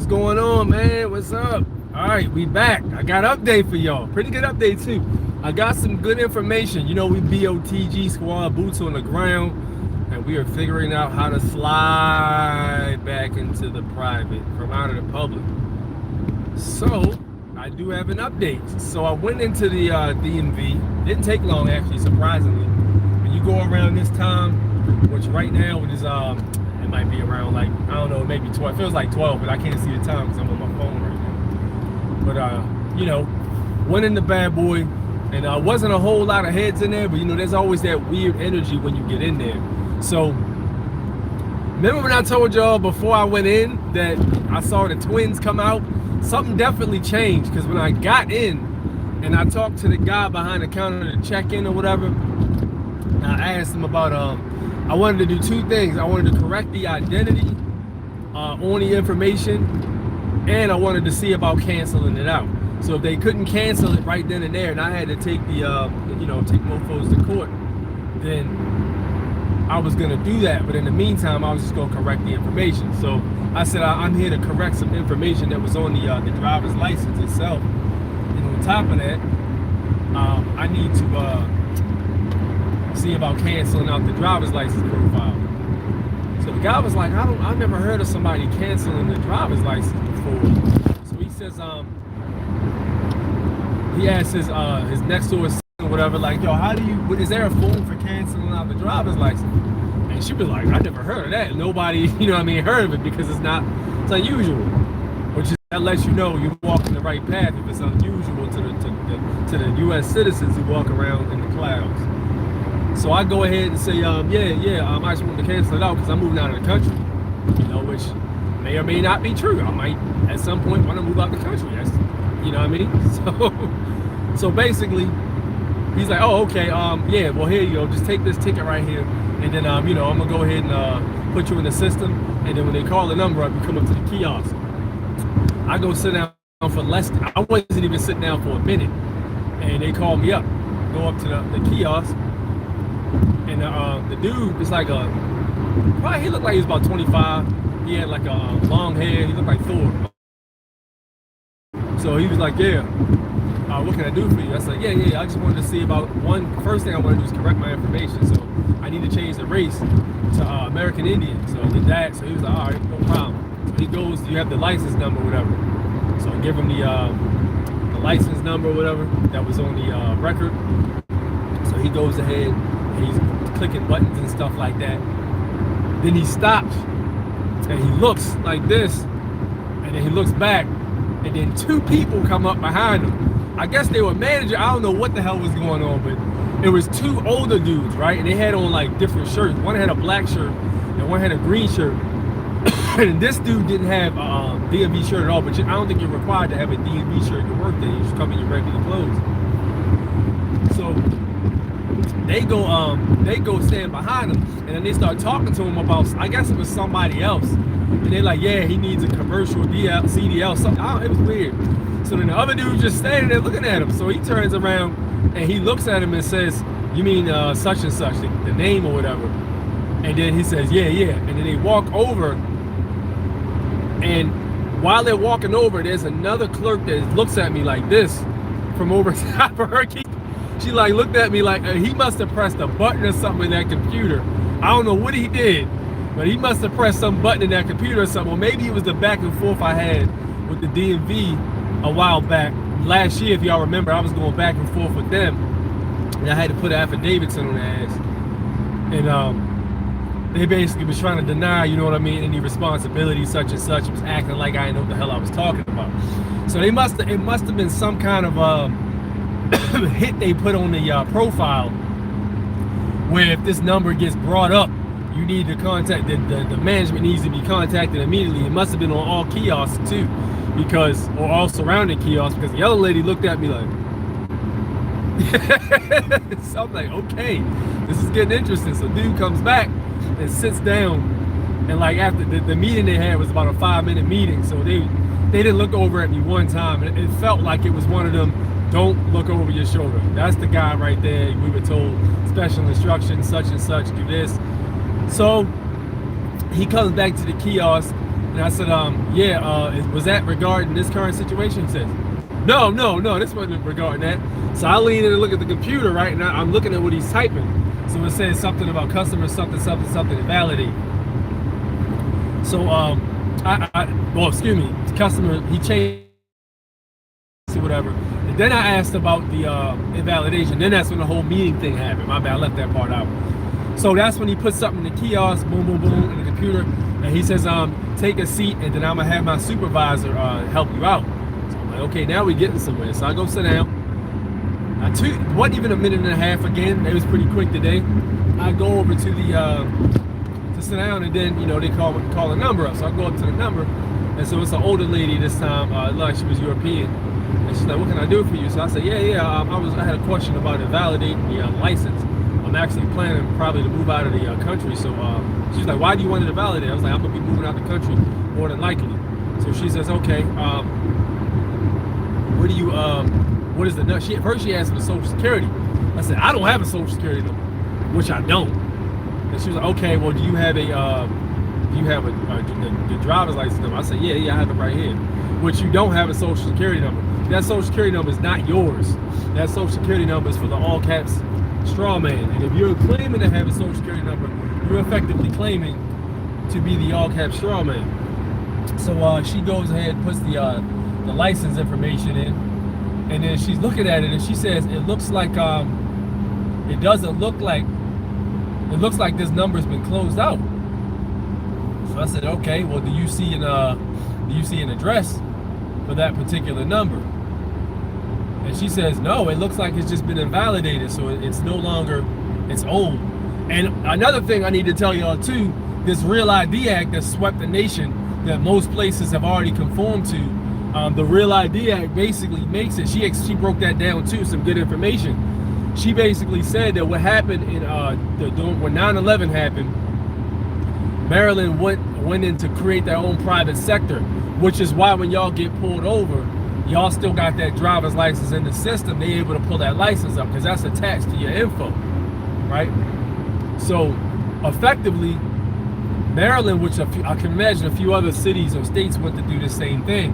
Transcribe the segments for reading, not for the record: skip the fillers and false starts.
going on, man? What's up? All right, we back. I got an update for y'all. Pretty good update too. I got some good information. You know, we BOTG squad, boots on the ground, and we are figuring out how to slide back into the private from out of the public. So I do have an update. So I went into the DMV. Didn't take long, actually, surprisingly. When you go around this time, which right now it is it might be around like, I don't know, maybe 12. It feels like 12, but I can't see the time because I'm on my phone right now. But you know, went in the bad boy, and wasn't a whole lot of heads in there, but you know, there's always that weird energy when you get in there. So remember when I told y'all before I went in that I saw the twins come out? Something definitely changed, because when I got in and I talked to the guy behind the counter to check in or whatever, I asked him about I wanted to do two things. I wanted to correct the identity on the information, and I wanted to see about canceling it out. So if they couldn't cancel it right then and there, and I had to take the you know, take mofos to court, then I was gonna do that. But in the meantime, I was just gonna correct the information. So I said I'm here to correct some information that was on the driver's license itself. And on top of that, I need to see about canceling out the driver's license profile. So the guy was like, I've never heard of somebody canceling the driver's license before. So he says, he asked his next door son or whatever, like, yo, is there a form for canceling out the driver's license? And she was like, I never heard of that. Nobody, you know what I mean, heard of it, because it's unusual. Which is, that lets you know you're walking the right path if it's unusual to the U.S. citizens who walk around in the clouds. So I go ahead and say, I just want to cancel it out because I'm moving out of the country, you know, which may or may not be true. I might at some point want to move out the country. That's, you know what I mean? So basically, he's like, oh, okay, yeah, well, here you go. Just take this ticket right here, and then, you know, I'm gonna go ahead and put you in the system, and then when they call the number up, you come up to the kiosk. I go sit down for less. I wasn't even sitting down for a minute, and they call me up. Go up to the kiosk. And the dude is like probably, he looked like he was about 25. He had like a long hair. He looked like Thor. So he was like, yeah, what can I do for you? I said, yeah, I just wanted to see about first thing I want to do is correct my information. So I need to change the race to American Indian. So I did that. So he was like, all right, no problem. So he goes, do you have the license number or whatever? So I give him the license number or whatever that was on the record. So he goes ahead. He's clicking buttons and stuff like that. Then he stops and he looks like this, and then he looks back, and then two people come up behind him. I guess they were manager. I don't know what the hell was going on, but it was two older dudes, right? And they had on like different shirts. One had a black shirt and one had a green shirt. And this dude didn't have a DMV shirt at all, but I don't think you're required to have a DMV shirt to work there. You just come in your regular clothes. So they go stand behind him, and then they start talking to him about, I guess it was somebody else, and they're like, yeah, he needs a commercial CDL, something. It was weird. So then the other dude just standing there looking at him. So he turns around and he looks at him and says, you mean such and such, the name or whatever? And then he says, yeah. And then they walk over, and while they're walking over, there's another clerk that looks at me like this from over top of her key. She like looked at me like he must have pressed a button or something in that computer. I don't know what he did, but he must have pressed some button in that computer or something. Or maybe it was the back and forth I had with the DMV a while back. Last year, if y'all remember, I was going back and forth with them, and I had to put affidavits in on their ass. And they basically was trying to deny, you know what I mean, any responsibility, such and such. It was acting like I didn't know what the hell I was talking about. So it must have been some kind of hit they put on the profile, where if this number gets brought up, you need to contact the management needs to be contacted immediately. It must have been on all kiosks too, or all surrounding kiosks, because the other lady looked at me like so I'm like, okay, this is getting interesting. So dude comes back and sits down, and like after the meeting they had was about a 5-minute meeting, so they didn't look over at me one time, and it felt like it was one of them, don't look over your shoulder. That's the guy right there. We were told special instructions, such and such, do this. So he comes back to the kiosk, and And I said, was that regarding this current situation? He says, no, this wasn't regarding that. So I lean in and look at the computer, right? And I'm looking at what he's typing. So it says something about customer something invalidate. So customer, he changed or whatever. And then I asked about the invalidation. Then that's when the whole meeting thing happened. My bad, I left that part out. So that's when he puts something in the kiosk, boom, boom, boom, in the computer, and he says, take a seat, and then I'm gonna have my supervisor help you out. So I'm like, okay, now we're getting somewhere. So I go sit down. Wasn't even a minute and a half again. It was pretty quick today. I go over to the to sit down, and then they call a number up. So I go up to the number, and so it's an older lady this time. Like she was European, and she's like, "What can I do for you?" So I said, "Yeah. I had a question about invalidating the license. I'm actually planning probably to move out of the country." So she's like, "Why do you want to validate?" I was like, "I'm gonna be moving out the country more than likely." So she says, "Okay, what is the nut?" First she asked for the Social Security. I said, "I don't have a Social Security number," which I don't. And she was like, "Okay, well, do you have the driver's license number?" I said, "Yeah, I have it right here." Which you don't have a Social Security number. That Social Security number is not yours. That Social Security number is for the all caps straw man. And if you're claiming to have a Social Security number, you're effectively claiming to be the all cap straw man. So she goes ahead and puts the license information in, and then she's looking at it and she says, it looks like this number's been closed out. So I said, okay, well, do you see an address for that particular number? And she says, no, it looks like it's just been invalidated, so it's no longer, it's old. And another thing I need to tell y'all too, this Real ID Act that swept the nation, that most places have already conformed to, the Real ID Act basically makes it, she broke that down too, some good information. She basically said that what happened in when 9/11 happened, Maryland went in to create their own private sector, which is why when y'all get pulled over, y'all still got that driver's license in the system. They able to pull that license up because that's attached to your info, right? So effectively, Maryland, which I can imagine a few other cities or states went to do the same thing.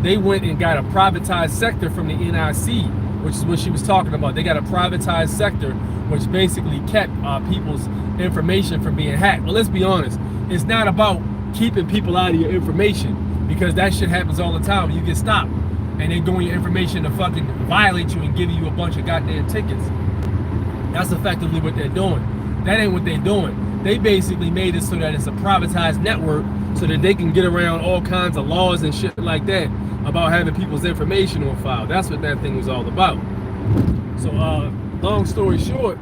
They went and got a privatized sector from the NIC, which is what she was talking about. They got a privatized sector, which basically kept people's information from being hacked. Well, let's be honest. It's not about keeping people out of your information, because that shit happens all the time. You get stopped and they go in your information to fucking violate you and give you a bunch of goddamn tickets. That's effectively what they're doing. That ain't what they're doing. They basically made it so that it's a privatized network so that they can get around all kinds of laws and shit like that about having people's information on file. That's what that thing was all about. So long story short,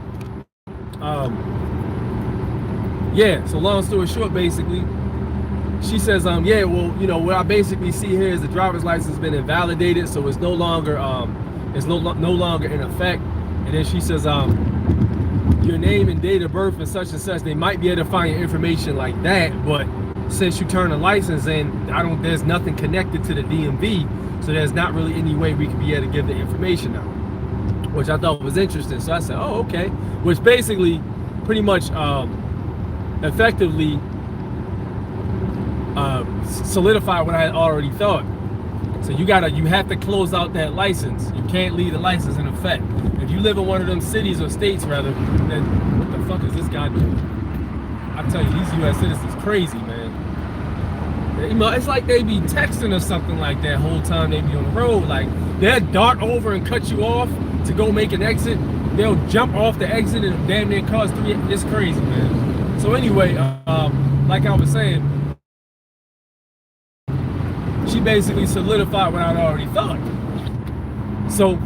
basically, she says, what I basically see here is the driver's license has been invalidated, so it's no longer no longer in effect. And then she says, your name and date of birth and such, they might be able to find your information like that, but since you turn a license in, there's nothing connected to the DMV, so there's not really any way we could be able to give the information out, which I thought was interesting. So I said, oh, okay, which basically pretty much effectively solidified what I had already thought. So you have to close out that license. You can't leave the license in effect. If you live in one of them cities or states rather, then what the fuck is this guy doing? I tell you, these US citizens crazy, man. It's like they be texting or something like that whole time they be on the road. Like they'll dart over and cut you off to go make an exit. They'll jump off the exit and damn near cause 3. It's crazy, man. So anyway, like I was saying, she basically solidified what I'd already thought. So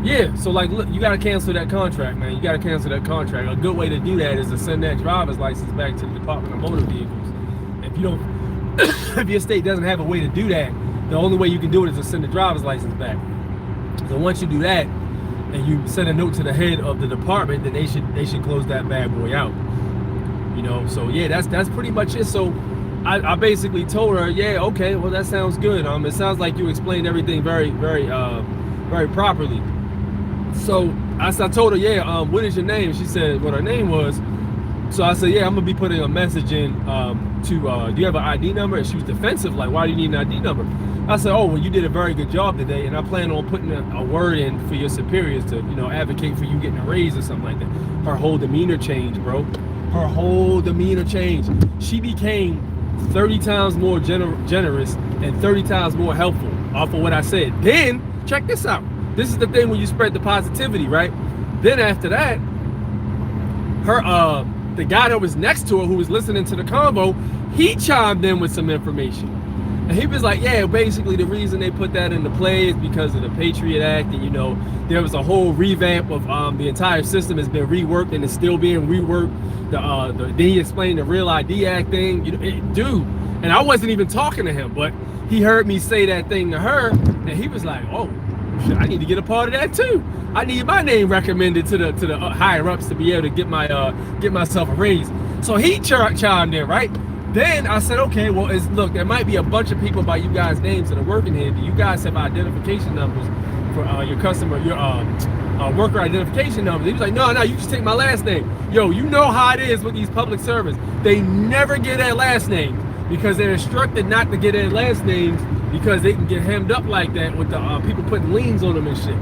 yeah, so like, look, you gotta cancel that contract, man. You gotta cancel that contract. A good way to do that is to send that driver's license back to the Department of Motor Vehicles. If you don't, if your state doesn't have a way to do that, the only way you can do it is to send the driver's license back. So once you do that, and you send a note to the head of the department, then they should close that bad boy out. So yeah, that's pretty much it. So I basically told her, yeah, okay, well that sounds good. It sounds like you explained everything very, very, very properly. So I told her, yeah, what is your name? She said what her name was. So I said, yeah, I'm gonna be putting a message in do you have an ID number? And she was defensive, like, why do you need an ID number? I said, oh, well, you did a very good job today, and I plan on putting a word in for your superiors to, you know, advocate for you getting a raise or something like that. Her whole demeanor changed, bro. Her whole demeanor changed. She became 30 times more generous and 30 times more helpful off of what I said. Then, check this out. This is the thing when you spread the positivity, right? Then after that, the guy that was next to her who was listening to the convo, he chimed in with some information. And he was like, yeah, basically the reason they put that into play is because of the Patriot Act. And, you know, there was a whole revamp of the entire system has been reworked and it's still being reworked. Then he explained the Real ID Act thing. You know, dude, and I wasn't even talking to him, but he heard me say that thing to her. And he was like, oh, shit, I need to get a part of that too. I need my name recommended to the higher ups to be able to get myself a raise. So he chimed in, right? Then I said, okay, well, look, there might be a bunch of people by you guys' names that are working here. Do you guys have identification numbers for your customer, your worker identification numbers? He was like, no, you just take my last name. Yo, you know how it is with these public servants. They never get their last names because they're instructed not to get their last names because they can get hemmed up like that with the people putting liens on them and shit.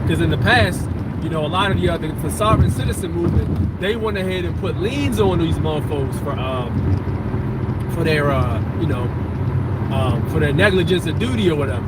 Because in the past, you know, a lot of the sovereign citizen movement, they went ahead and put liens on these motherfuckers for their, for their negligence of duty or whatever.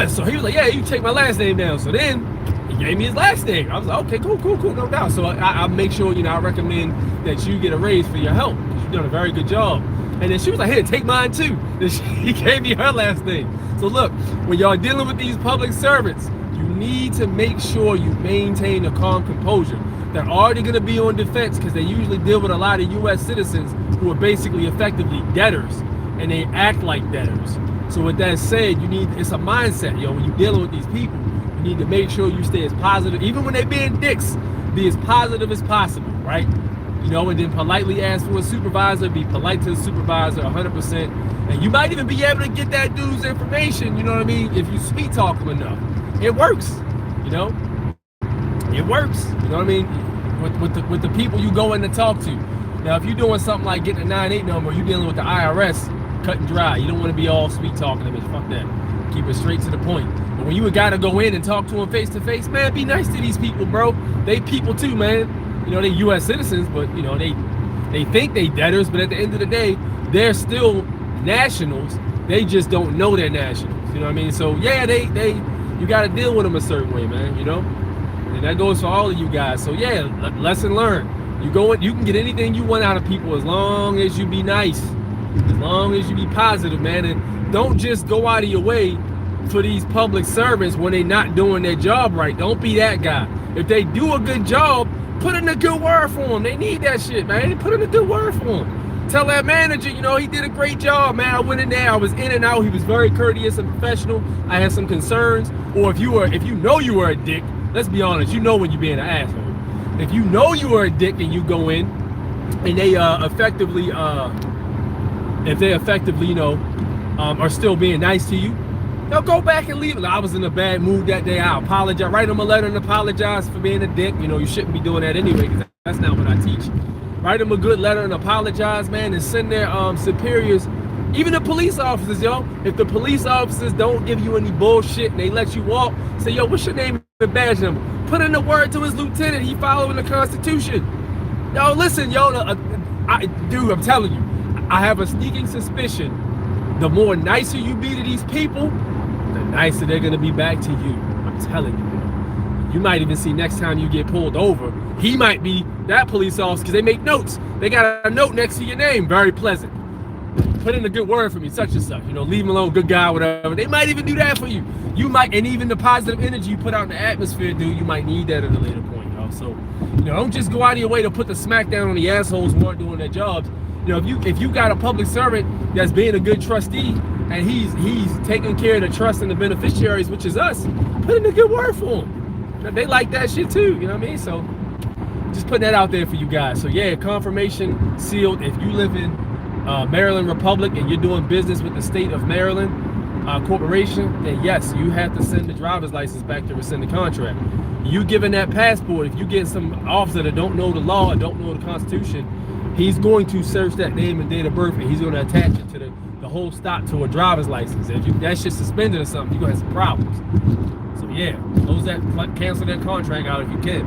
So he was like, yeah, you take my last name down. So then he gave me his last name. I was like, okay, cool, no doubt. So I make sure, you know, I recommend that you get a raise for your help. You've done a very good job. And then she was like, here, take mine too. Then she gave me her last name. So look, when y'all dealing with these public servants, you need to make sure you maintain a calm composure. They're already going to be on defense because they usually deal with a lot of U.S. citizens who are basically effectively debtors, and they act like debtors. So with that said, it's a mindset, yo. When you're dealing with these people, you need to make sure you stay as positive, even when they're being dicks, be as positive as possible, right? You know, and then politely ask for a supervisor, be polite to the supervisor 100%. And you might even be able to get that dude's information, you know what I mean, if you sweet talk him enough. It works, you know? It works, you know what I mean? With the people you go in to talk to. Now, if you're doing something like getting a 98 number, you're dealing with the IRS, cut and dry. You don't want to be all sweet talking to them. Fuck that. Keep it straight to the point. But when you gotta go in and talk to them face to face, man, be nice to these people, bro. They people too, man. You know, they U.S. citizens, but you know, they think they debtors, but at the end of the day, they're still nationals. They just don't know they're nationals. You know what I mean? So yeah, you gotta deal with them a certain way, man. You know, and that goes for all of you guys. So yeah, lesson learned. You can get anything you want out of people as long as you be nice, as long as you be positive, man. And don't just go out of your way for these public servants when they're not doing their job right. Don't be that guy. If they do a good job, put in a good word for them. They need that shit, man. Put in a good word for them. Tell that manager, you know, he did a great job, man. I went in there, I was in and out. He was very courteous and professional. I had some concerns. Or if you know you were a dick, let's be honest, you know when you're being an asshole. If you know you were a dick and you go in and they effectively, you know, are still being nice to you, they'll go back and leave it. I was in a bad mood that day. I apologize. Write them a letter and apologize for being a dick. You know, you shouldn't be doing that anyway, because that's not what I teach. Write them a good letter and apologize, man, and send their superiors, even the police officers, yo. If the police officers don't give you any bullshit and they let you walk, say, yo, what's your name and badge number? Put in the word to his lieutenant. He following the Constitution. Yo, listen, yo, dude, I'm telling you, I have a sneaking suspicion the more nicer you be to these people, the nicer they're gonna be back to you. I'm telling you. You might even see next time you get pulled over, he might be that police officer, because they make notes. They got a note next to your name, very pleasant. Put in a good word for me, such and such. You know, leave him alone, good guy, whatever. They might even do that for you. You might, and even the positive energy you put out in the atmosphere, dude, you might need that at a later point, you know. So, you know, don't just go out of your way to put the smack down on the assholes who aren't doing their jobs. You know, if you got a public servant that's being a good trustee and he's taking care of the trust and the beneficiaries, which is us, put in a good word for them. You know, they like that shit too, you know what I mean? So just putting that out there for you guys. So yeah, confirmation sealed. If you live in Maryland Republic and you're doing business with the state of Maryland corporation, then yes, you have to send the driver's license back to rescind the contract. You giving that passport, if you get some officer that don't know the law or don't know the Constitution, he's going to search that name and date of birth, and he's going to attach it to the whole stop to a driver's license. And if that shit's suspended or something, you're going to have some problems. So yeah, cancel that contract out if you can.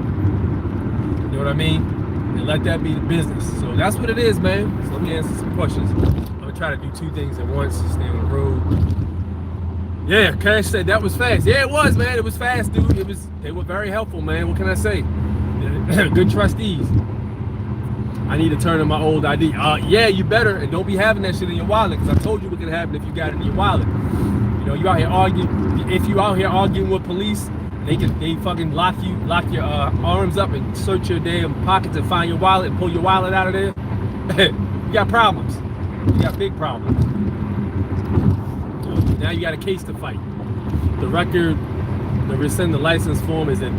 You know what I mean? And let that be the business. So that's what it is, man. So let me answer some questions. I'm going to try to do 2 things at once, stay on the road. Yeah, Cash said that was fast. Yeah, it was, man. It was fast, dude. They were very helpful, man. What can I say? Good trustees. I need to turn in my old ID. Yeah, you better, and don't be having that shit in your wallet, because I told you what could happen if you got it in your wallet. You know, you out here arguing. If you out here arguing with police, they fucking lock your arms up and search your damn pockets and find your wallet and pull your wallet out of there. You got problems. You got big problems. Now you got a case to fight. The record, the rescind the license form is in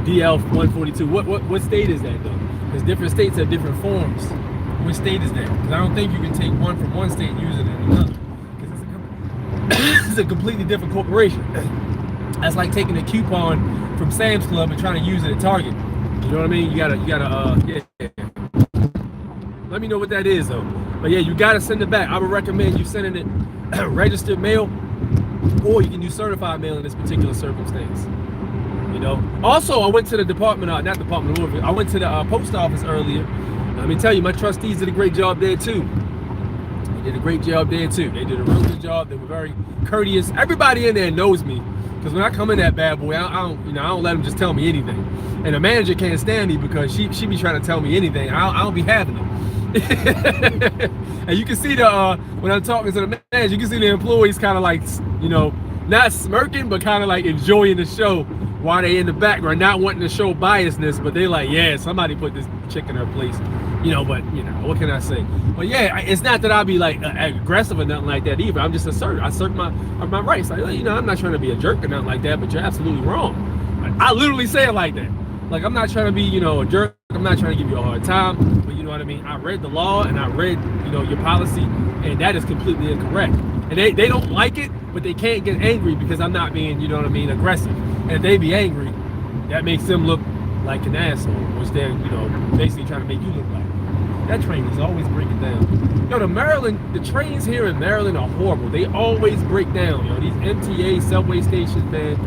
DL 142. What state is that though? Because different states have different forms. Which state is that? Because I don't think you can take one from one state and use it in another. Because it's a completely different corporation. That's like taking a coupon from Sam's Club and trying to use it at Target. You know what I mean? You gotta yeah. Let me know what that is though. But yeah, you gotta send it back. I would recommend you sending it registered mail, or you can do certified mail in this particular circumstance. You know. Also, I went to the department, not Department of War. I went to the post office earlier. Let me tell you, my trustees did a great job there too. They did a great job there too. They did a real good job. They were very courteous. Everybody in there knows me, because when I come in that bad boy, I don't let them just tell me anything. And the manager can't stand me because she be trying to tell me anything. I don't be having it. And you can see when I'm talking to the manager, you can see the employees kind of like, you know, not smirking, but kind of like enjoying the show while they in the background, not wanting to show biasness, but they like, yeah, somebody put this chick in her place, you know. But you know, what can I say? But yeah, it's not that I'll be like aggressive or nothing like that either. I'm just assertive. I assert my rights. Like, you know, I'm not trying to be a jerk or nothing like that, but you're absolutely wrong. I literally say it like that. Like, I'm not trying to be, you know, a jerk. I'm not trying to give you a hard time, but you know what I mean? I read the law and I read, you know, your policy, and that is completely incorrect. And they don't like it, but they can't get angry because I'm not being, you know what I mean, aggressive. And if they be angry, that makes them look like an asshole, which they're, you know, basically trying to make you look like. That train is always breaking down. Yo, the trains here in Maryland are horrible. They always break down, yo. These MTA subway stations, man,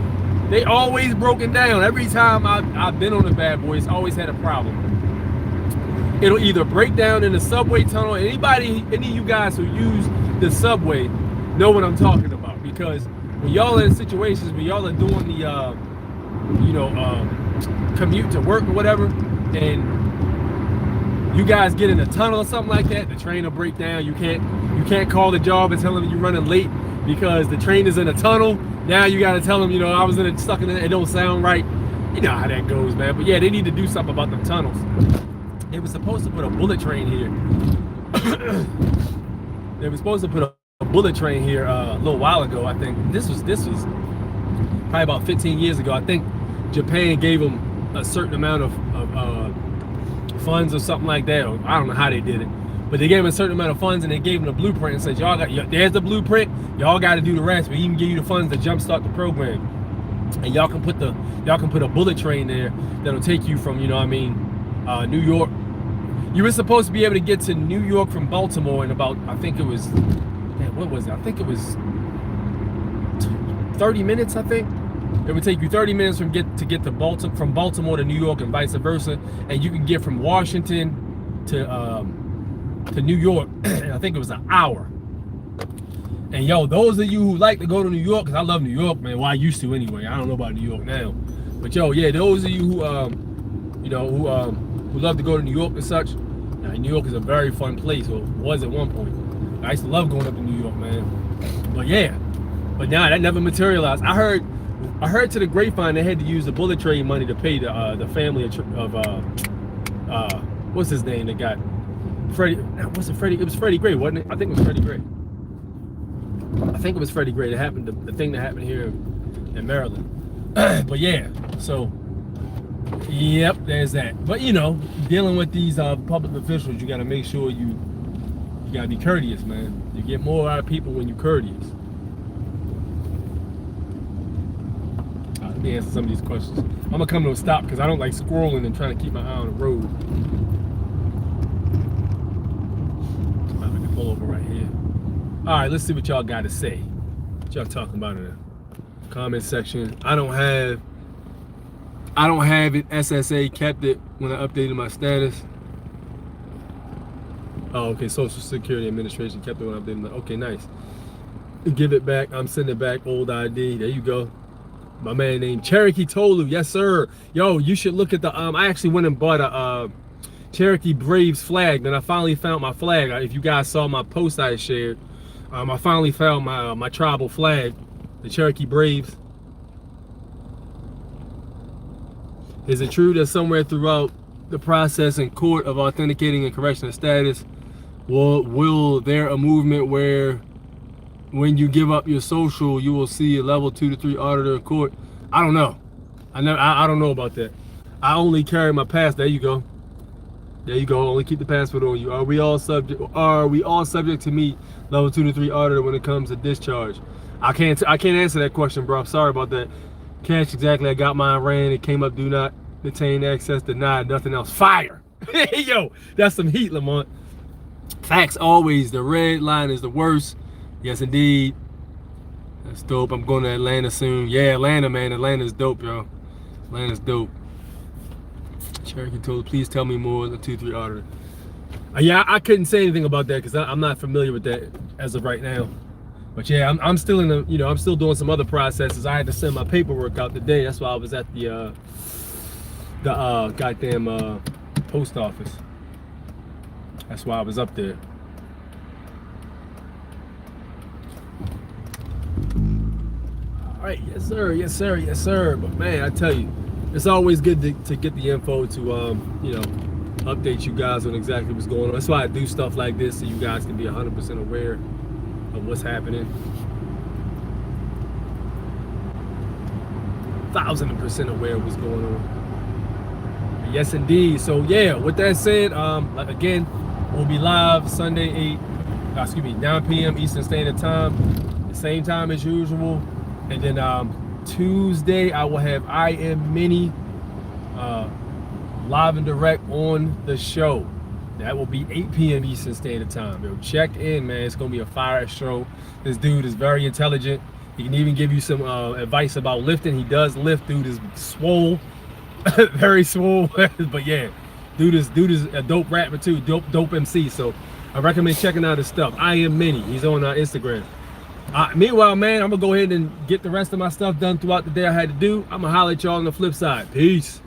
they always broken down. Every time I've been on a bad boy, it's always had a problem. It'll either break down in the subway tunnel. Any of you guys who use the subway know what I'm talking about, because when y'all are in situations where y'all are doing the, commute to work or whatever, and you guys get in a tunnel or something like that, the train will break down. You can't call the job and tell them you're running late because the train is in a tunnel. Now you got to tell them, you know, I was stuck in it. It don't sound right. You know how that goes, man. But yeah, they need to do something about them tunnels. They were supposed to put a bullet train here. They were supposed to put a bullet train here a little while ago. I think this was probably about 15 years ago. I think Japan gave them a certain amount of funds or something like that. Or I don't know how they did it, but they gave them a certain amount of funds, and they gave them a blueprint and said, there's the blueprint. Y'all got to do the rest. We even give you the funds to jumpstart the program, and y'all can put a bullet train there that'll take you from, you know what I mean, New York. You were supposed to be able to get to New York from Baltimore in about, I think it was, what was it? I think it was 30 minutes, I think. It would take you 30 minutes from Baltimore to New York and vice versa. And you can get from Washington to New York, and I think it was an hour. And yo, those of you who like to go to New York, because I love New York, man. Well, I used to anyway. I don't know about New York now. But yo, yeah, those of you who who love to go to New York and such, New York is a very fun place, or was at one point. I used to love going up to New York, man. But yeah, but now that never materialized. I heard to the grapevine they had to use the bullet train money to pay the family of what's his name that got Freddie. Was it Freddie? It was Freddie Gray, wasn't it? I think it was Freddie Gray. I think it was Freddie Gray that happened. The thing that happened here in Maryland. But yeah, so. Yep, there's that. But you know, dealing with these public officials, you got to make sure you got to be courteous, man. You get more out of people when you're courteous. Let me answer some of these questions. I'm gonna come to a stop because I don't like scrolling and trying to keep my eye on the road. I'm gonna pull over right here. All right, let's see what y'all got to say. What y'all talking about in the comment section. I don't have it. SSA kept it when I updated my status. Oh, okay. Social Security Administration kept it when I updated my. Okay, nice. Give it back. I'm sending it back. Old ID. There you go. My man named Cherokee Tolu. Yes, sir. Yo, you should look at the. I actually went and bought a Cherokee Braves flag. Then I finally found my flag. If you guys saw my post I shared, I finally found my tribal flag, the Cherokee Braves. Is it true that somewhere throughout the process in court of authenticating and correction of status, will there a movement where when you give up your social, you will see a level 2 to 3 auditor in court? I don't know. I don't know about that. I only carry my pass. There you go. There you go. Only keep the passport on you. Are we all subject to meet level 2 to 3 auditor when it comes to discharge? I can't answer that question, bro. Sorry about that. Cash, exactly. I got mine, ran. It came up, do not detain access, denied, nothing else. Fire. Hey, yo, that's some heat, Lamont. Facts always. The red line is the worst. Yes, indeed. That's dope. I'm going to Atlanta soon. Yeah, Atlanta, man. Atlanta's dope, yo. Atlanta's dope. Cherokee told, please tell me more. The 2-3 auditor. Yeah, I couldn't say anything about that because I'm not familiar with that as of right now. But yeah, I'm still in the, I'm still doing some other processes. I had to send my paperwork out today. That's why I was at the goddamn post office. That's why I was up there. All right, yes sir, yes sir, yes sir. But man, I tell you, it's always good to get the info to update you guys on exactly what's going on. That's why I do stuff like this so you guys can be 100% aware of what's happening. 1000% aware of what's going on. Yes, indeed. So yeah, with that said, again, we'll be live Sunday 9 p.m. Eastern Standard Time, the same time as usual. And then Tuesday, I will have I Am Mini live and direct on the show. That will be 8 p.m. Eastern Standard Time. Yo, check in, man. It's gonna be a fire show. This dude is very intelligent. He can even give you some advice about lifting. He does lift. Dude is swole, very swole. But yeah, dude is a dope rapper too, dope MC. So I recommend checking out his stuff. I Am Mini. He's on Instagram. Meanwhile, man, I'm gonna go ahead and get the rest of my stuff done throughout the day I had to do. I'm gonna holler at y'all on the flip side. Peace.